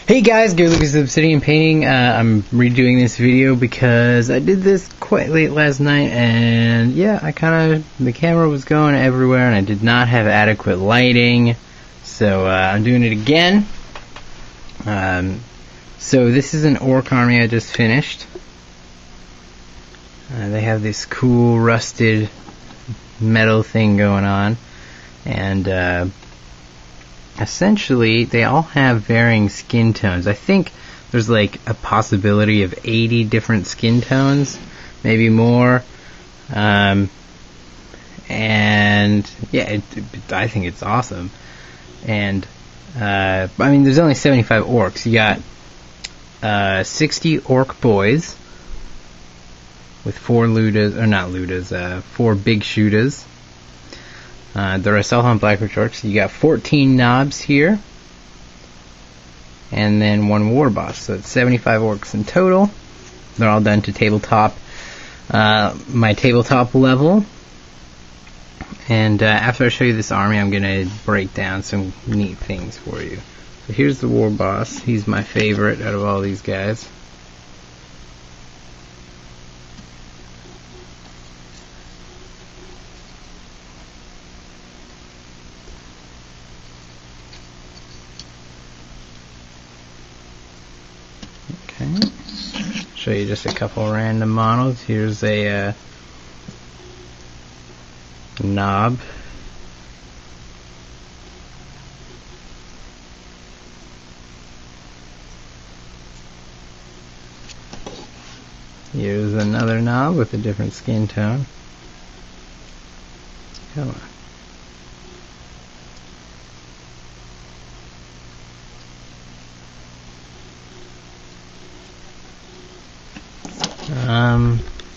Hey guys, go look at Obsidian painting. I'm redoing this video because I did this quite late last night, and yeah, the camera was going everywhere and I did not have adequate lighting, so I'm doing it again. So this is an orc army I just finished. They have this cool rusted metal thing going on, and essentially they all have varying skin tones. I think there's like a possibility of 80 different skin tones, maybe more, and yeah, I think it's awesome. And I mean, there's only 75 orcs. You got 60 orc boys with 4 ludas, or not ludas, 4 big shootas. The rest all on Blackbird orcs. You got 14 knobs here, and then 1 war boss. So it's 75 orcs in total. They're all done to tabletop, my tabletop level. And after I show you this army, I'm gonna break down some neat things for you. So here's the war boss. He's my favorite out of all these guys. Okay. Show you just a couple random models. Here's a knob. Here's another knob with a different skin tone. Come on.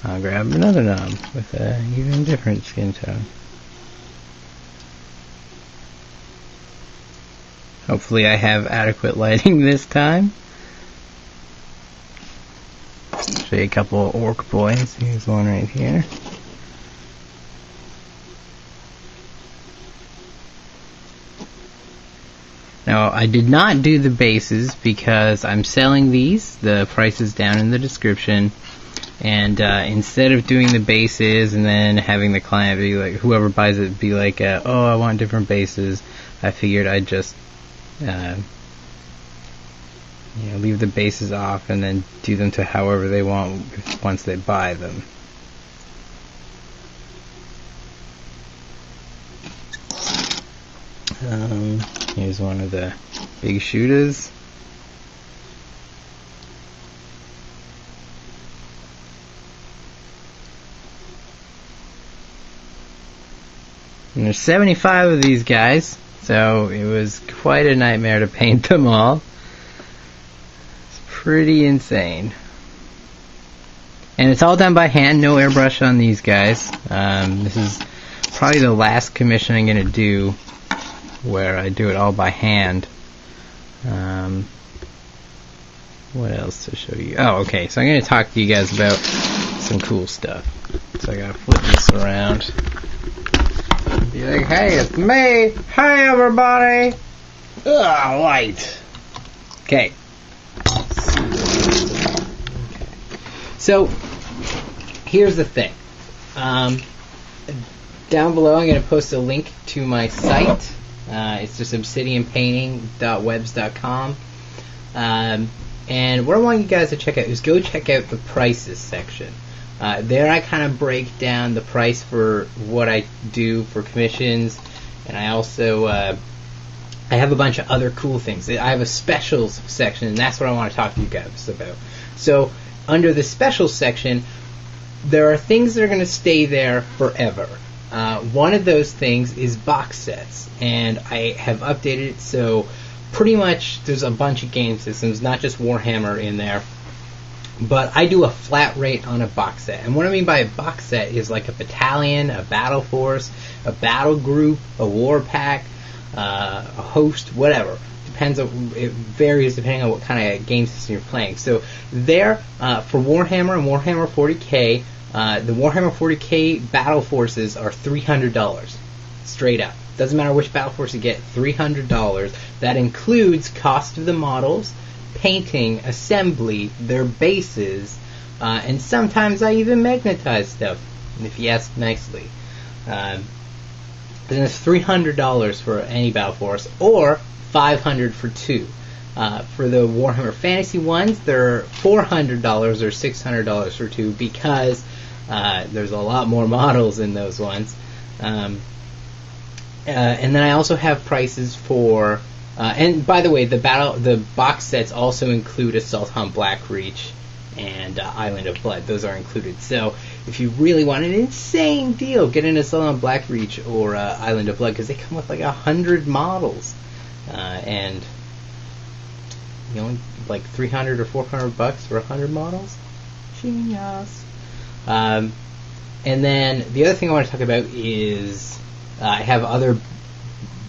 I'll grab another knob with a even different skin tone. Hopefully I have adequate lighting this time. Show you a couple of orc boys. Here's one right here. Now, I did not do the bases because I'm selling these. The price is down in the description. And instead of doing the bases and then having the client be like, whoever buys it be like, oh, I want different bases, I figured I'd just leave the bases off and then do them to however they want once they buy them. Here's one of the big shooters. And there's 75 of these guys, so it was quite a nightmare to paint them all. It's pretty insane. And it's all done by hand, no airbrush on these guys. This is probably the last commission I'm going to do where I do it all by hand. What else to show you? Oh, okay, so I'm going to talk to you guys about some cool stuff. So I got to flip this around. Be like, hey, it's me! Hey, everybody! Ugh, light! Okay. So, here's the thing. Down below, I'm going to post a link to my site. It's just obsidianpainting.webs.com. And what I want you guys to check out is go check out the prices section. There I kind of break down the price for what I do for commissions, and I also I have a bunch of other cool things. I have a specials section, and that's what I want to talk to you guys about. So under the specials section, there are things that are going to stay there forever. One of those things is box sets, and I have updated it so pretty much there's a bunch of game systems, not just Warhammer in there. But I do a flat rate on a box set. And what I mean by a box set is like a battalion, a battle force, a battle group, a war pack, a host, whatever. It varies depending on what kind of game system you're playing. So there, for Warhammer and Warhammer 40k, the Warhammer 40k battle forces are $300. Straight up. Doesn't matter which battle force you get, $300. That includes cost of the models, painting, assembly, their bases, and sometimes I even magnetize stuff, if you ask nicely. Then it's $300 for any Battle Force, or $500 for two. For the Warhammer Fantasy ones, they're $400 or $600 for two, because there's a lot more models in those ones. And then I also have prices for, and by the way, the box sets also include Assault on Blackreach and Island of Blood. Those are included. So if you really want an insane deal, get an Assault on Blackreach or Island of Blood, because they come with like 100 models, and you only like $300 or $400 for 100 models. Genius. And then the other thing I want to talk about is I have other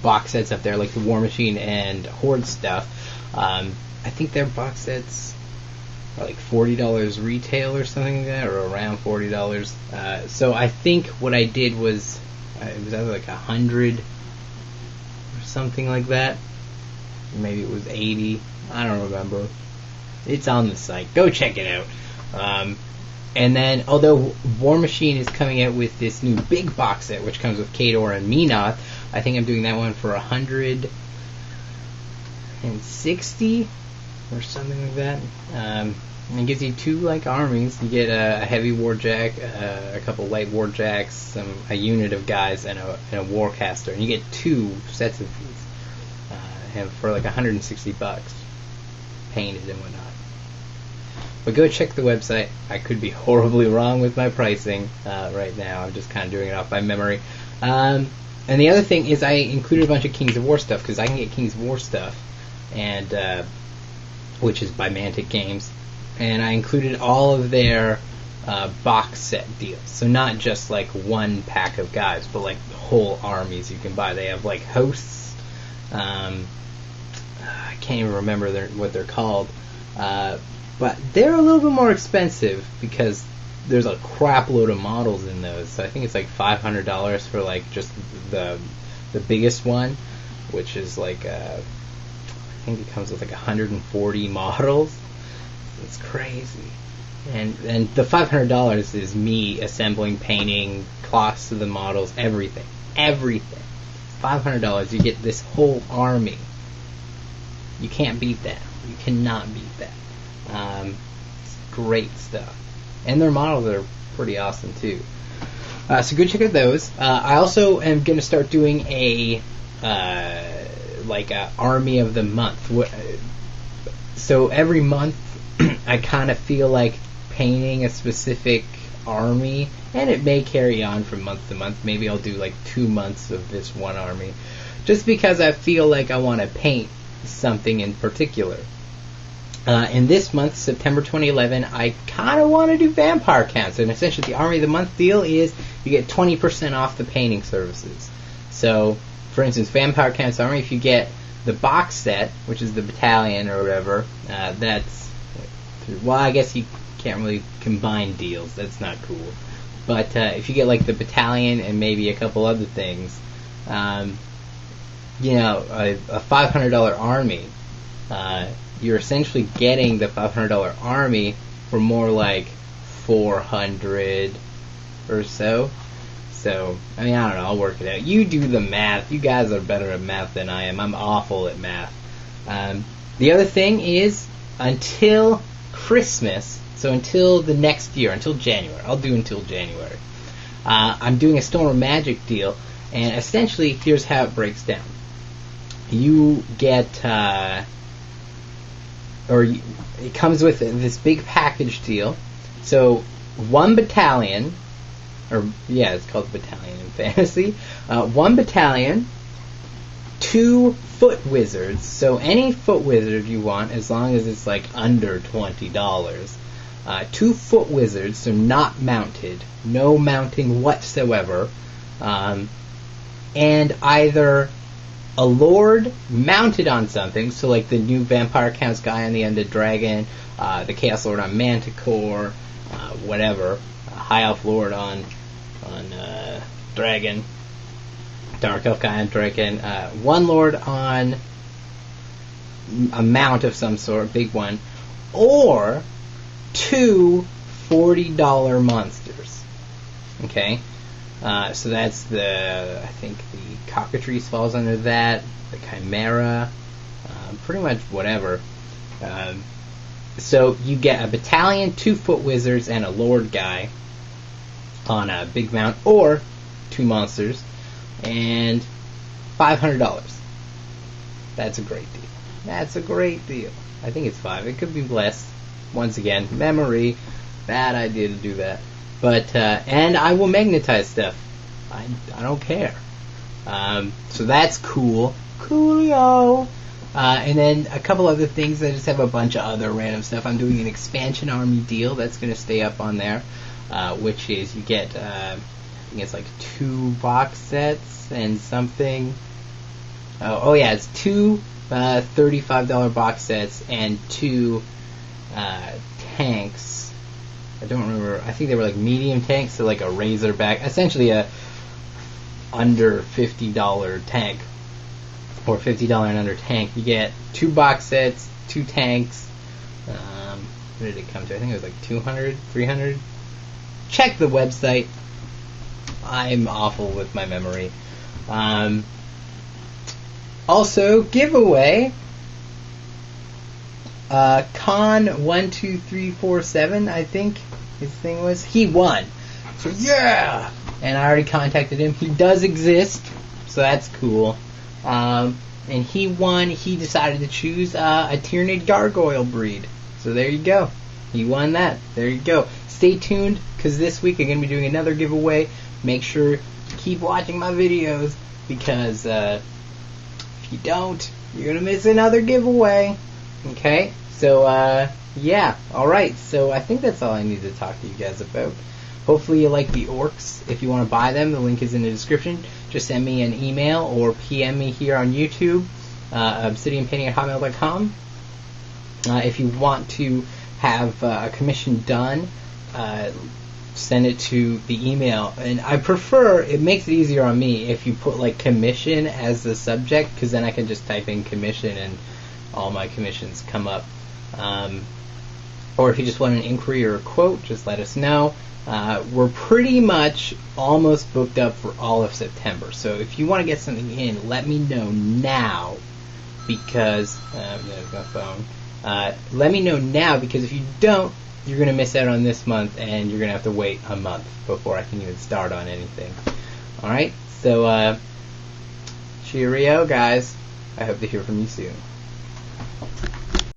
box sets up there, like the War Machine and Horde stuff. I think their box sets are like $40 retail or something like that, or around $40. So I think what I did was it was either like 100 or something like that. Maybe it was 80. I don't remember. It's on the site. Go check it out. And then, although War Machine is coming out with this new big box set, which comes with Khador and Menoth, I think I'm doing that one for $160 or something like that. And it gives you two like armies. You get a heavy warjack, a couple light warjacks, a unit of guys, and a warcaster, and you get two sets of these, and for like $160, painted and whatnot. But go check the website. I could be horribly wrong with my pricing right now. I'm just kind of doing it off by memory. And the other thing is I included a bunch of Kings of War stuff, because I can get Kings of War stuff, and which is by Mantic Games, and I included all of their box set deals. So not just like one pack of guys, but like whole armies you can buy. They have like hosts. I can't even remember what they're called. But they're a little bit more expensive because there's a crap load of models in those. So I think it's like $500 for like just the biggest one, which is like I think it comes with like 140 models. It's crazy. And the $500 is me assembling, painting, costs of the models, everything. $500, you get this whole army. You can't beat that. You cannot beat that. It's great stuff, and their models are pretty awesome too. So go check out those. I also am going to start doing a army of the month. So every month, I kind of feel like painting a specific army, and it may carry on from month to month. Maybe I'll do like 2 months of this one army, just because I feel like I want to paint something in particular. In this month, September 2011, I kind of want to do vampire counts, and essentially the Army of the Month deal is you get 20% off the painting services. So, for instance, Vampire Counts Army, if you get the box set, which is the battalion or whatever, that's, well, I guess you can't really combine deals, that's not cool. But if you get like the battalion and maybe a couple other things, a $500 army, you're essentially getting the $500 army for more like $400 or so. So, I mean, I don't know, I'll work it out. You do the math. You guys are better at math than I am. I'm awful at math. The other thing is, until Christmas, so until the next year, until January, I'll do until January, I'm doing a Storm of Magic deal, and essentially, here's how it breaks down. You get... it comes with this big package deal. So, one battalion, it's called battalion in fantasy. One battalion, 2 foot wizards. So any foot wizard you want, as long as it's like under $20. 2 foot wizards, so not mounted, no mounting whatsoever, and either a lord mounted on something, so like the new Vampire Counts guy on the Undead Dragon, the Chaos Lord on Manticore, whatever, High Elf Lord on Dragon, Dark Elf guy on Dragon, one lord on amount of some sort, big one, or 2 $40 monsters. Okay, so that's I think the cockatrice falls under that, the chimera, pretty much whatever. So you get a battalion, 2 foot wizards, and a lord guy on a big mount, or 2 monsters, and $500. That's a great deal. That's a great deal. I think it's 5. It could be less. Once again, memory. Bad idea to do that. But, and I will magnetize stuff. I don't care. So that's cool. Coolio. And then a couple other things. I just have a bunch of other random stuff. I'm doing an expansion army deal that's going to stay up on there, which is you get, I think it's like 2 box sets and something. Oh yeah, it's 2 $35 box sets and 2 tanks. I don't remember. I think they were like medium tanks, so like a Razorback, essentially a under $50 tank, or $50 and under tank. You get 2 box sets, 2 tanks. What did it come to? I think it was like 200, 300. Check the website. I'm awful with my memory. Also, giveaway. Con12347, I think his thing was. He won. So yeah! And I already contacted him. He does exist, so that's cool. And he won. He decided to choose a Tyrannid Gargoyle breed. So there you go. He won that. There you go. Stay tuned, because this week I'm going to be doing another giveaway. Make sure to keep watching my videos, because if you don't, you're going to miss another giveaway. Okay? So, yeah. Alright, so I think that's all I need to talk to you guys about. Hopefully you like the Orks. If you want to buy them, the link is in the description. Just send me an email or PM me here on YouTube, obsidianpainting@hotmail.com. If you want to have a commission done, send it to the email. And I prefer, it makes it easier on me if you put like commission as the subject, because then I can just type in commission and all my commissions come up. Or if you just want an inquiry or a quote, just let us know. We're pretty much almost booked up for all of September. So if you want to get something in, let me know now, because there's my phone. Let me know now, because if you don't, you're going to miss out on this month, and you're going to have to wait a month before I can even start on anything. Alright, so cheerio, guys. I hope to hear from you soon.